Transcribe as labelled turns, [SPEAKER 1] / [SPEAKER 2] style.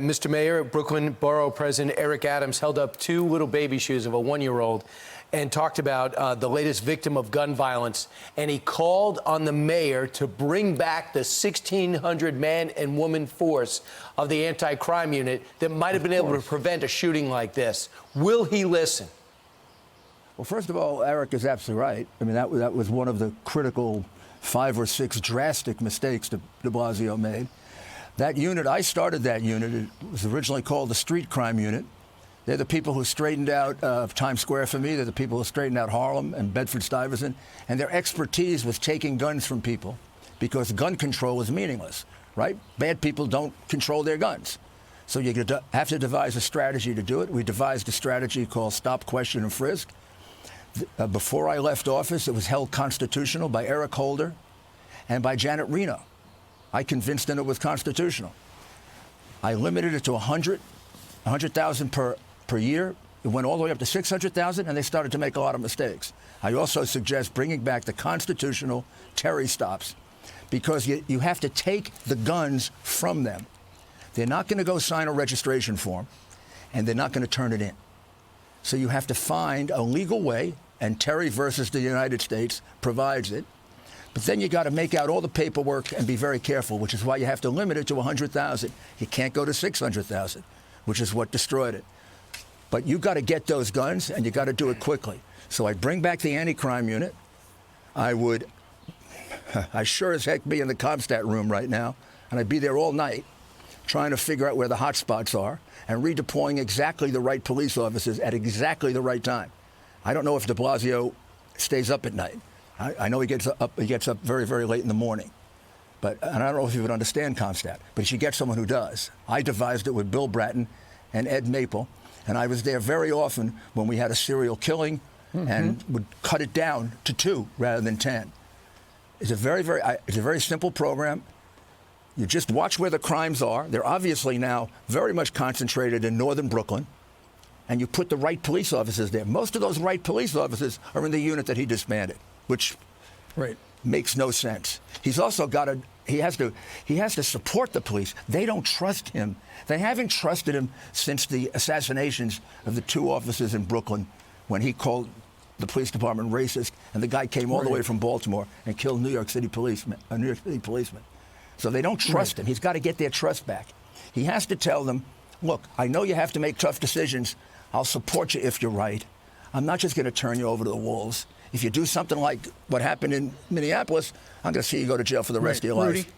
[SPEAKER 1] Mr. Mayor, Brooklyn Borough President Eric Adams held up two little baby shoes of a one-year-old and talked about the latest victim of gun violence. And he called on the mayor to bring back the 1,600 man and woman force of the anti-crime unit that might have been able to prevent a shooting like this. Will he listen?
[SPEAKER 2] Well, first of all, Eric is absolutely right. I mean, that was one of the critical 5 or 6 drastic mistakes de Blasio made. That unit, I started that unit. It was originally called the Street Crime Unit. They're the people who straightened out Times Square for me. They're the people who straightened out Harlem and Bedford-Stuyvesant. And their expertise was taking guns from people because gun control is meaningless, right? Bad people don't control their guns. So you have to devise a strategy to do it. We devised a strategy called Stop, Question, and Frisk. Before I left office, it was held constitutional by Eric Holder and by Janet Reno. I convinced them it was constitutional. I limited it to 100,000 per year. It went all the way up to 600,000, and they started to make a lot of mistakes. I also suggest bringing back the constitutional Terry stops, because you have to take the guns from them. They're not going to go sign a registration form, and they're not going to turn it in. So you have to find a legal way, and Terry versus the United States provides it. But then you got to make out all the paperwork and be very careful, which is why you have to limit it to 100,000. You can't go to 600,000, which is what destroyed it. But you got to get those guns, and you got to do it quickly. So I'd bring back the anti-crime unit. I sure as heck be in the Comstat room right now, and I'd be there all night trying to figure out where the hot spots are and redeploying exactly the right police officers at exactly the right time. I don't know if de Blasio stays up at night. I know he gets up very, very late in the morning. And I don't know if he would understand Comstat, but he should get someone who does. I devised it with Bill Bratton and Ed Maple, and I was there very often when we had a serial killing and would cut it down to 2 rather than 10. It's a very simple program. You just watch where the crimes are. They're obviously now very much concentrated in northern Brooklyn, and you put the right police officers there. Most of those right police officers are in the unit that he disbanded, which makes no sense. He's also got to, he has to support the police. They don't trust him. They haven't trusted him since the assassinations of the 2 officers in Brooklyn when he called the police department racist, and the guy came all the way from Baltimore and killed a New York City policeman. So they don't trust him. He's got to get their trust back. He has to tell them, look, I know you have to make tough decisions. I'll support you if you're right. I'm not just going to turn you over to the wolves. If you do something like what happened in Minneapolis, I'm going to see you go to jail for the rest of your life.